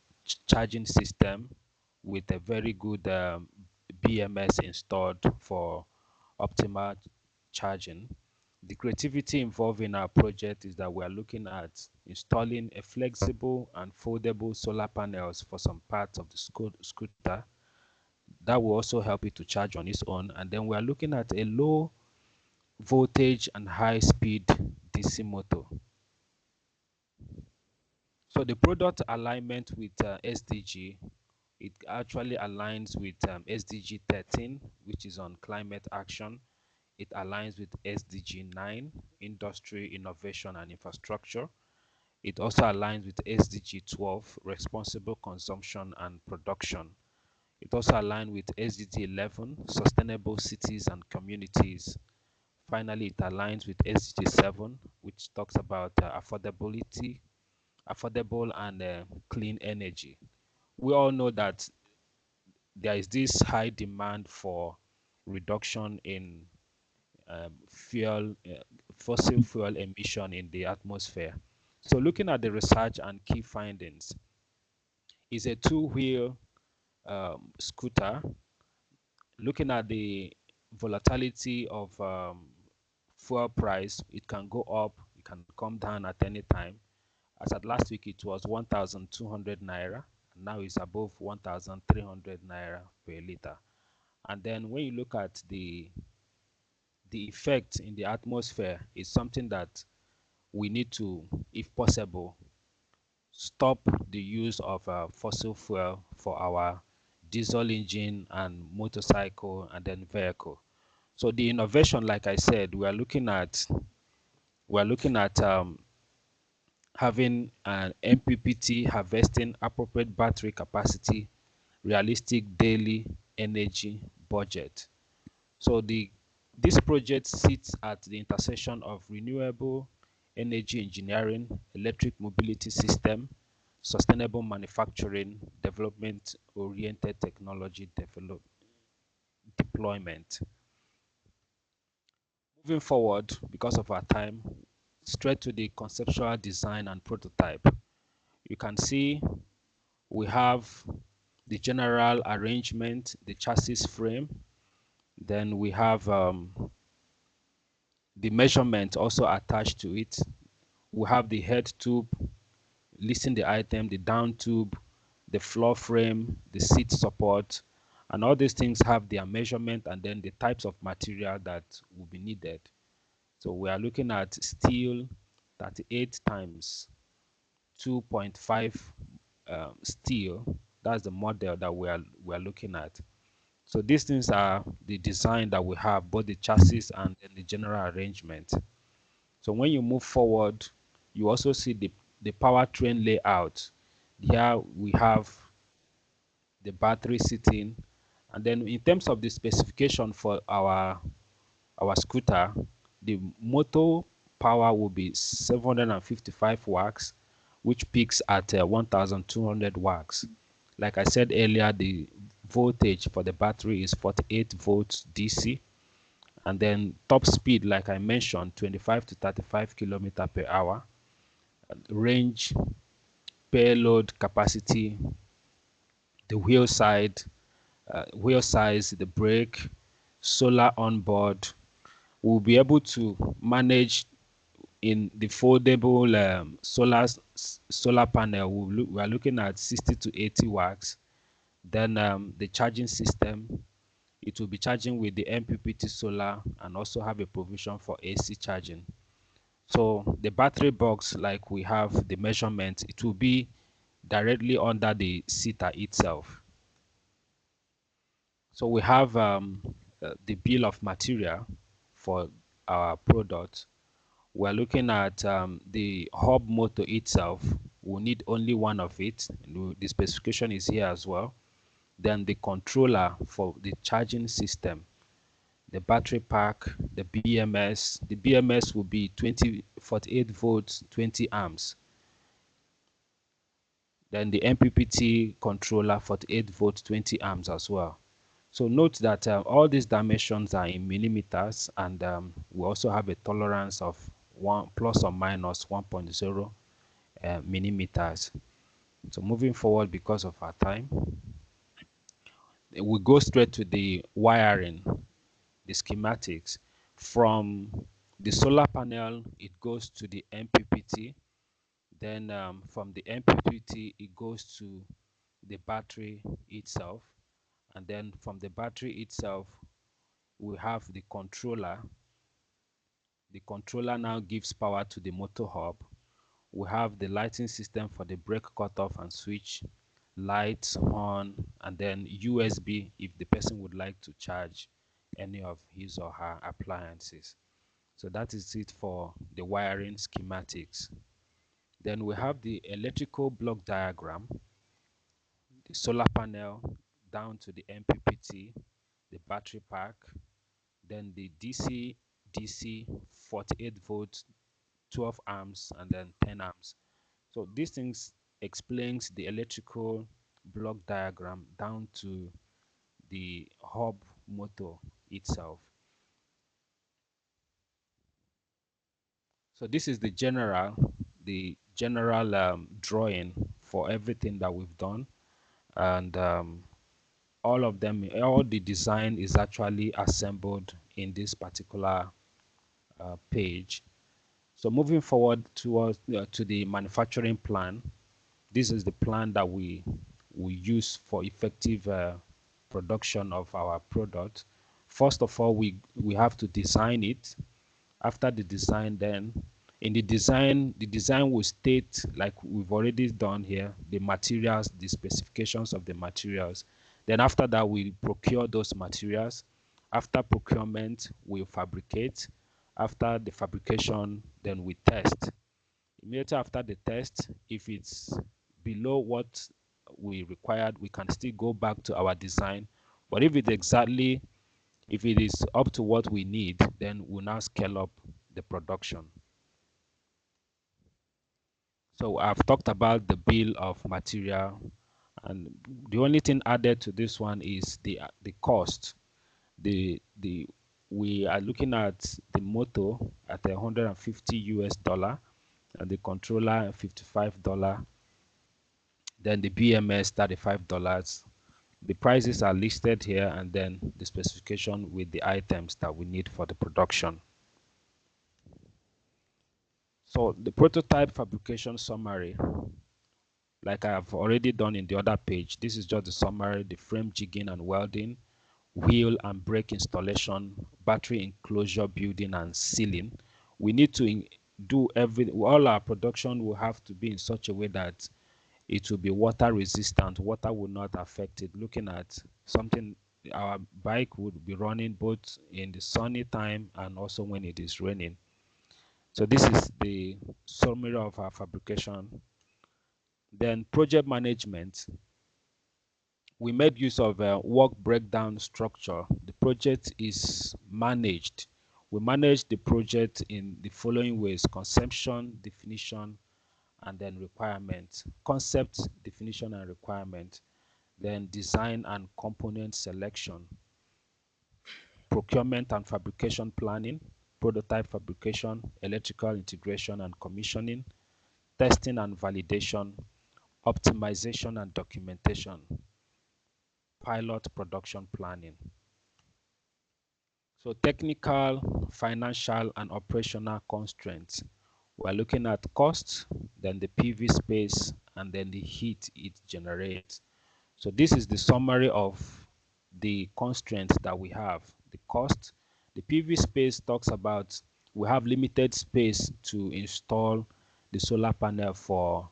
charging system with a very good BMS installed for optimal charging. The creativity involved in our project is that we are looking at installing a flexible and foldable solar panels for some parts of the scooter. That will also help it to charge on its own. And then we are looking at a low voltage and high speed DC motor. So the product alignment with SDG, it actually aligns with SDG 13, which is on climate action. It aligns with SDG 9, industry, innovation, and infrastructure. It also aligns with SDG 12, responsible consumption and production. It also aligns with SDG 11, sustainable cities and communities. Finally, it aligns with SDG 7, which talks about affordable and clean energy. We all know that there is this high demand for reduction in fossil fuel emission in the atmosphere. So looking at the research and key findings, is a two-wheel scooter. Looking at the volatility of fuel price, it can go up, it can come down at any time. As at last week, it was 1,200 naira, and now it's above 1,300 naira per liter. And then when you look at the effect in the atmosphere, is something that we need to, if possible, stop the use of fossil fuel for our diesel engine and motorcycle and then vehicle. So the innovation, like I said, we are looking at having an MPPT harvesting appropriate battery capacity, realistic daily energy budget. So this project sits at the intersection of renewable energy engineering, electric mobility system, sustainable manufacturing, development-oriented technology deployment. Moving forward, because of our time, straight to the conceptual design and prototype. You can see we have the general arrangement, the chassis frame. Then we have the measurement also attached to it. We have the head tube, listing the item, the down tube, the floor frame, the seat support, and all these things have their measurement and then the types of material that will be needed. So we are looking at steel 38 times 2.5 steel. That's the model that we are looking at. So these things are the design that we have, both the chassis and then the general arrangement. So when you move forward, you also see the powertrain layout. Here we have the battery sitting, and then in terms of the specification for our scooter, the motor power will be 755 watts, which peaks at 1,200 watts. Like I said earlier, the voltage for the battery is 48 volts DC, and then top speed, like I mentioned, 25 to 35 kilometer per hour. Range, payload capacity, the wheel size, the brake, solar on board. We'll be able to manage in the foldable solar panel. We are looking at 60 to 80 watts. Then the charging system, it will be charging with the MPPT solar and also have a provision for AC charging. So the battery box, like we have the measurement, it will be directly under the seater itself. So we have the bill of material for our product. We're looking at the hub motor itself. We'll need only one of it. The specification is here as well. Then the controller for the charging system, the battery pack, the BMS. The BMS will be 48 volts, 20 amps. Then the MPPT controller, 48 volts, 20 amps as well. So note that all these dimensions are in millimeters, and we also have a tolerance of 1 plus or minus 1.0 millimeters. So moving forward, because of our time, we go straight to the wiring, the schematics. From the solar panel, it goes to the MPPT. Then from the MPPT, it goes to the battery itself. And then from the battery itself, we have the controller. the controller now gives power to the motor hub. We have the lighting system for the brake cutoff and switch, lights, horn, and then USB if the person would like to charge any of his or her appliances. So that is it for the wiring schematics. Then we have the electrical block diagram, the solar panel down to the MPPT, the battery pack, then the DC 48 volts, 12 amps, and then 10 amps. So these things explains the electrical block diagram down to the hub motor itself. So this is the general drawing for everything that we've done, and all the design is actually assembled in this particular page. So moving forward towards to the manufacturing plan, this is the plan that we use for effective production of our product. First of all, we have to design it. After the design, then in the design will state, like we've already done here, the materials, the specifications of the materials. Then after that, we procure those materials. After procurement, we fabricate. After the fabrication, then we test. Immediately after the test, if it's below what we required, we can still go back to our design. But if it is up to what we need, then we'll now scale up the production. So I've talked about the bill of material, and the only thing added to this one is the cost. We are looking at the motor at $150 and the controller $55, then the BMS $35. The prices are listed here, and then the specification with the items that we need for the production. So the prototype fabrication summary, like I have already done in the other page, this is just the summary: the frame jigging and welding, wheel and brake installation, battery enclosure building and sealing. We need to do all our production will have to be in such a way that it will be water resistant. Water will not affect it. Looking at something, our bike would be running both in the sunny time and also when it is raining. So this is the summary of our fabrication. Then project management. We made use of a work breakdown structure. The project is managed. We manage the project in the following ways: conception, definition, and then requirement. Concept, definition, and requirement. Then design and component selection. Procurement and fabrication planning. Prototype fabrication, electrical integration and commissioning. Testing and validation. Optimization and documentation. Pilot production planning. So technical, financial, and operational constraints. We're looking at costs, then the PV space, and then the heat it generates. So this is the summary of the constraints that we have. The cost, the PV space talks about we have limited space to install the solar panel for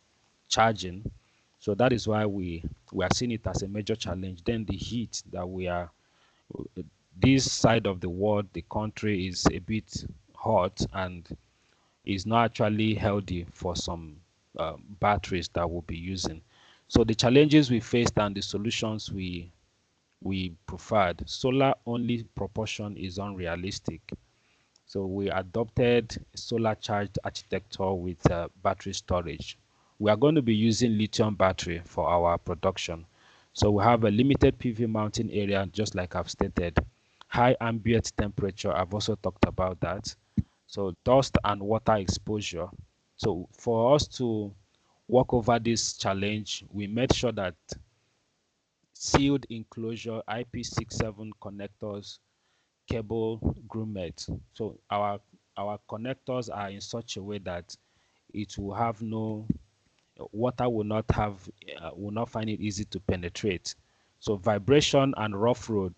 charging. So that is why we are seeing it as a major challenge. Then the heat that this side of the world, the country is a bit hot and is not actually healthy for some batteries that we'll be using. So the challenges we faced and the solutions we preferred. Solar only propulsion is unrealistic. So we adopted solar charged architecture with battery storage. We are going to be using lithium battery for our production. So we have a limited PV mounting area, just like I've stated. High ambient temperature, I've also talked about that. So dust and water exposure. So for us to walk over this challenge, we made sure that sealed enclosure, IP67 connectors, cable grommet. So our connectors are in such a way that it will have no water will not find it easy to penetrate. So vibration and rough road,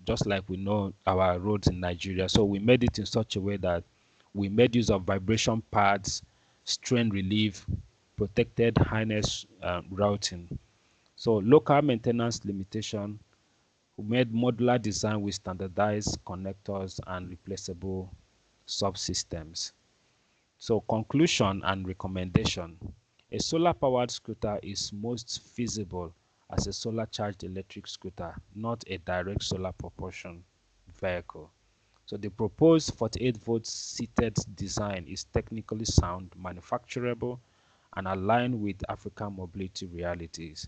just like we know our roads in Nigeria. So we made it in such a way that we made use of vibration pads, strain relief, protected harness routing. So local maintenance limitation, we made modular design with standardized connectors and replaceable subsystems. So conclusion and recommendation. A solar-powered scooter is most feasible as a solar-charged electric scooter, not a direct solar propulsion vehicle. So the proposed 48-volt seated design is technically sound, manufacturable, and aligned with African mobility realities.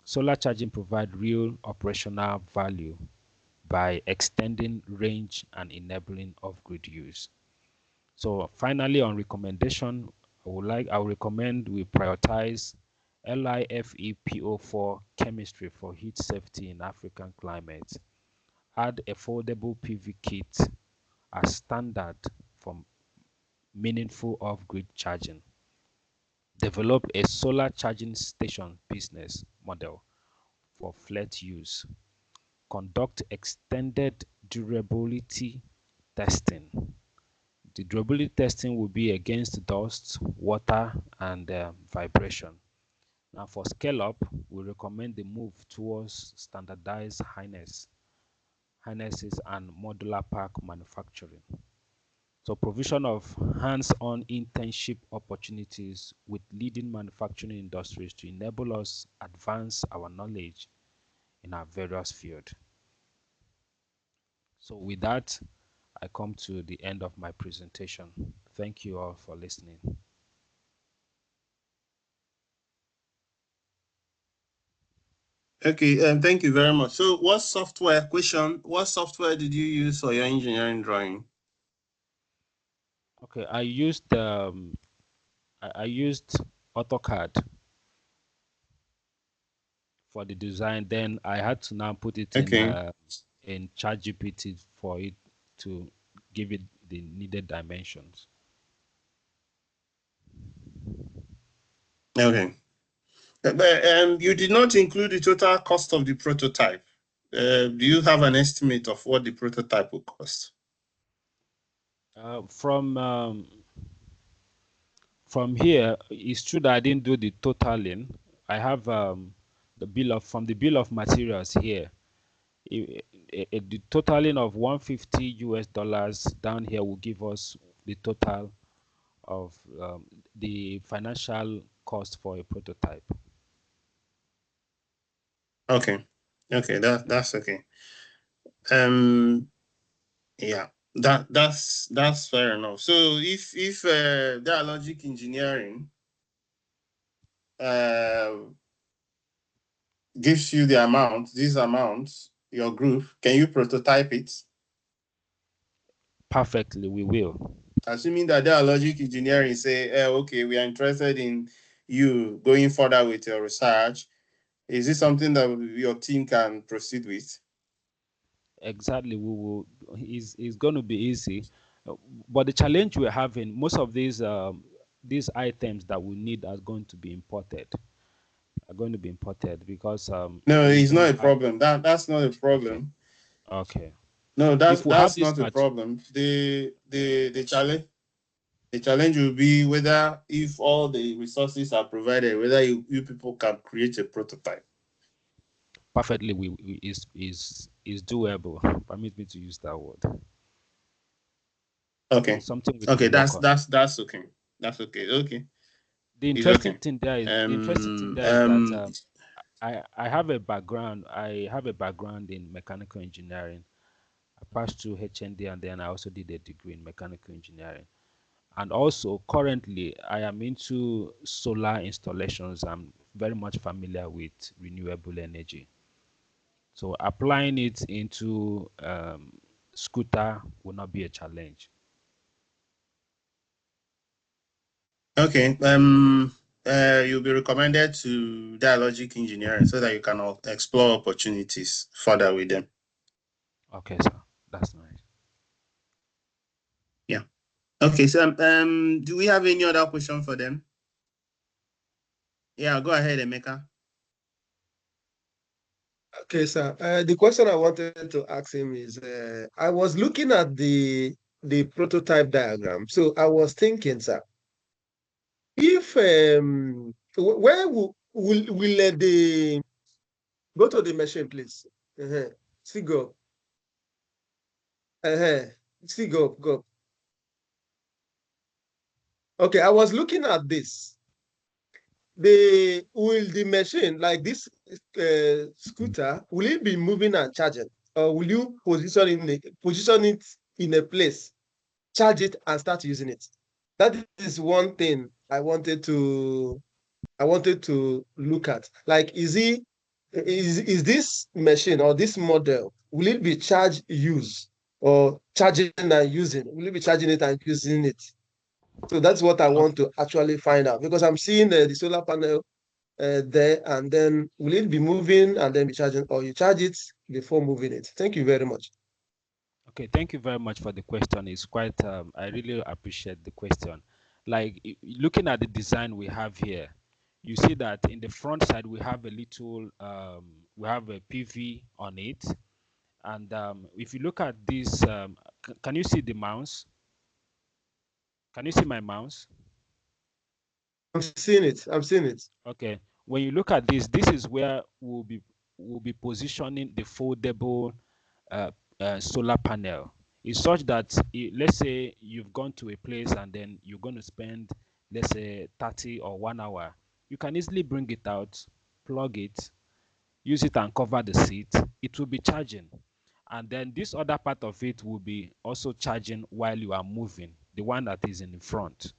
Solar charging provides real operational value by extending range and enabling off-grid use. So finally, on recommendation, I would recommend we prioritize LiFePO4 chemistry for heat safety in African climate. Add affordable PV kit as standard for meaningful off-grid charging. Develop a solar charging station business model for fleet use. Conduct extended durability testing. The durability testing will be against dust, water, and vibration. Now for scale up, we recommend the move towards standardized harnesses and modular pack manufacturing. So provision of hands-on internship opportunities with leading manufacturing industries to enable us advance our knowledge in our various fields. So with that, I come to the end of my presentation. Thank you all for listening. Okay, thank you very much. So what software did you use for your engineering drawing? Okay, I used AutoCAD for the design. Then I had to now put it in ChatGPT for it to give it the needed dimensions. Okay. But you did not include the total cost of the prototype. Do you have an estimate of what the prototype will cost? From here, it's true that I didn't do the totaling. I have the bill of materials here. The totaling of $150 down here will give us the total of the financial cost for a prototype. Okay, that's okay. Yeah, that's fair enough. So if Dialogic Engineering gives you this amount, your group, can you prototype it? Perfectly, we will. Assuming that Dialogic Engineering say, okay, we are interested in you going further with your research, is this something that your team can proceed with? Exactly, we will. It's going to be easy, but the challenge we're having, most of these items that we need are going to be imported. Because no, it's not a problem. That's not a problem. Okay. No, that's not a problem. The challenge will be whether, if all the resources are provided, whether you people can create a prototype. Perfectly, is doable. Permit me to use that word. Okay. Something we okay. can That's work on. That's okay. That's okay. Okay. The interesting thing there is that I have a background. I have a background in mechanical engineering. I passed through HND and then I also did a degree in mechanical engineering. And also currently I am into solar installations. I'm very much familiar with renewable energy. So applying it into scooter will not be a challenge. Okay. You'll be recommended to Dialogic Engineering so that you can explore opportunities further with them. Okay, sir. That's nice. Yeah. Okay. So do we have any other question for them? Yeah, go ahead, Emeka. Okay, sir. The question I wanted to ask him is, I was looking at the the prototype diagram. So I was thinking, sir, if where will the go to the machine, please? See go. See go. Okay, I was looking at this. Will the machine, like this scooter, will it be moving and charging, or will you position it in a place, charge it, and start using it? That is one thing I wanted to look at. Like, is this machine or this model, will it be charge use or charging and using? Will it be charging it and using it? So that's what I want to actually find out, because I'm seeing the solar panel there, and then will it be moving and then be charging, or you charge it before moving it? Thank you very much. Okay, thank you very much for the question. It's quite, I really appreciate the question. Like, looking at the design we have here, you see that in the front side, we have a little, we have a PV on it. And if you look at this, can you see the mouse? Can you see my mouse? I'm seeing it. Okay. When you look at this is where we'll be positioning the foldable solar panel. It's such that let's say you've gone to a place and then you're going to spend, let's say, 30 or 1 hour. You can easily bring it out, plug it, use it and cover the seat. It will be charging. And then this other part of it will be also charging while you are moving, the one that is in the front.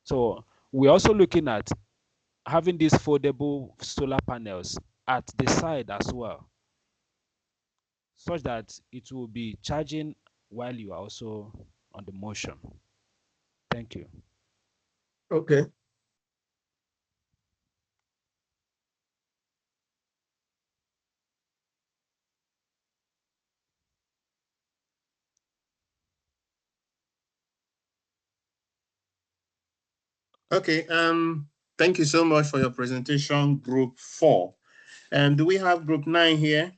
So we're also looking at having these foldable solar panels at the side as well, such that it will be charging while you are also on the motion. Thank you. Okay. Okay. Thank you so much for your presentation, Group 4. Do we have Group 9 here?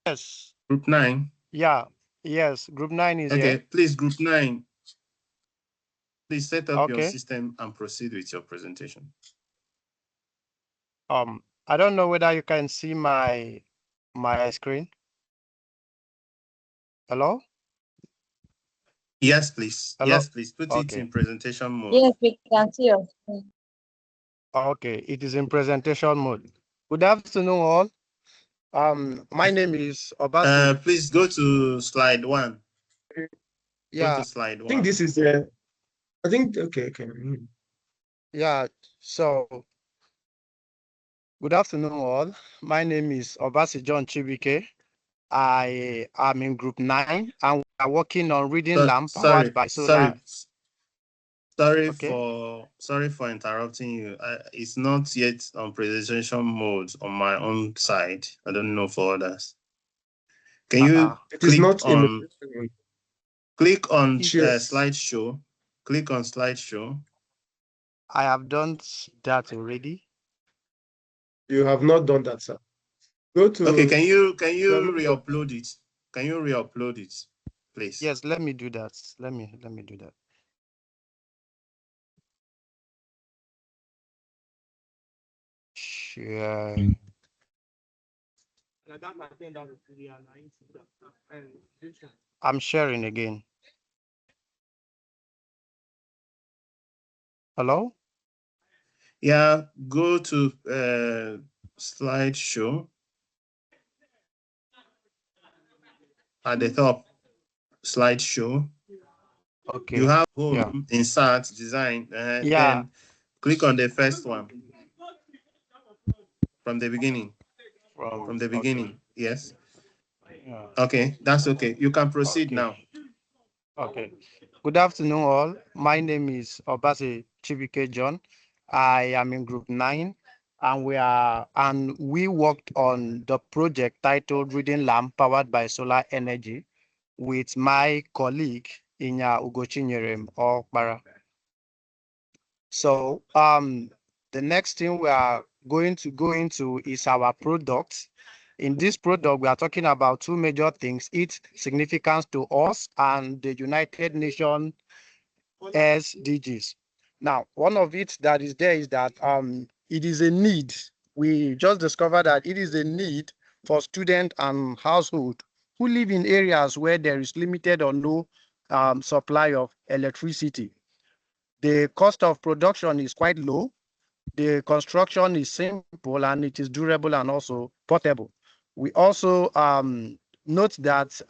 Yes. Group 9. Yeah. Yes. Group 9 is here. Okay. Please, Group 9. Please set up your Okay. system and proceed with your presentation. I don't know whether you can see my screen. Hello? Yes, please. Hello? Yes, please. Put it Okay. in presentation mode. Yes, we can see your screen. Okay, it is in presentation mode. Good afternoon, all. My name is Obasi. Please go to slide 1. Go Yeah, to slide 1. I think this is I think okay. yeah. So, good afternoon, all. My name is Obasi John Chibike. I am in Group 9, and we are working on reading lamp powered by solar. Sorry Okay. for interrupting you. It's not yet on presentation mode on my own side. I don't know for others. Can you It is not click on Yes. slideshow? Click on slideshow. I have done that already. You have not done that, sir. Go to. Okay. Can you re-upload it? Can you re-upload it, please? Yes. Let me do that. Let me do that. Sure. I'm sharing again. Hello? Yeah, go to slideshow at the top. Slideshow. Okay. You have home, insert, design. Then click on the first one from the beginning. From the beginning. Okay. Yes. Yeah. Okay, that's okay. You can proceed now. Okay. Good afternoon, all. My name is Obasi Chibike John. I am in Group 9, and we worked on the project titled Reading Lamp Powered by Solar Energy with my colleague Inya Ugochinyerem Okpara. So the next thing we are going to go into is our product. In this product, we are talking about two major things, its significance to us and the United Nations SDGs. Now, one of it that is there is that it is a need. We just discovered that it is a need for students and households who live in areas where there is limited or no supply of electricity. The cost of production is quite low. The construction is simple and it is durable and also portable. We also note that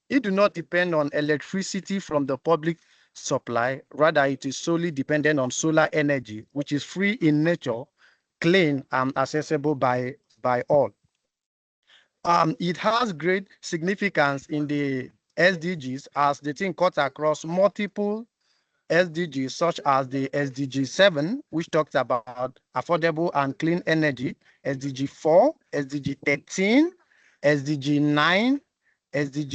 it do not depend on electricity from the public supply. Rather, it is solely dependent on solar energy, which is free in nature, clean, and accessible by all. It has great significance in the SDGs as the thing cuts across multiple SDGs, such as the SDG 7, which talks about affordable and clean energy, SDG 4, SDG 13, SDG 9, SDG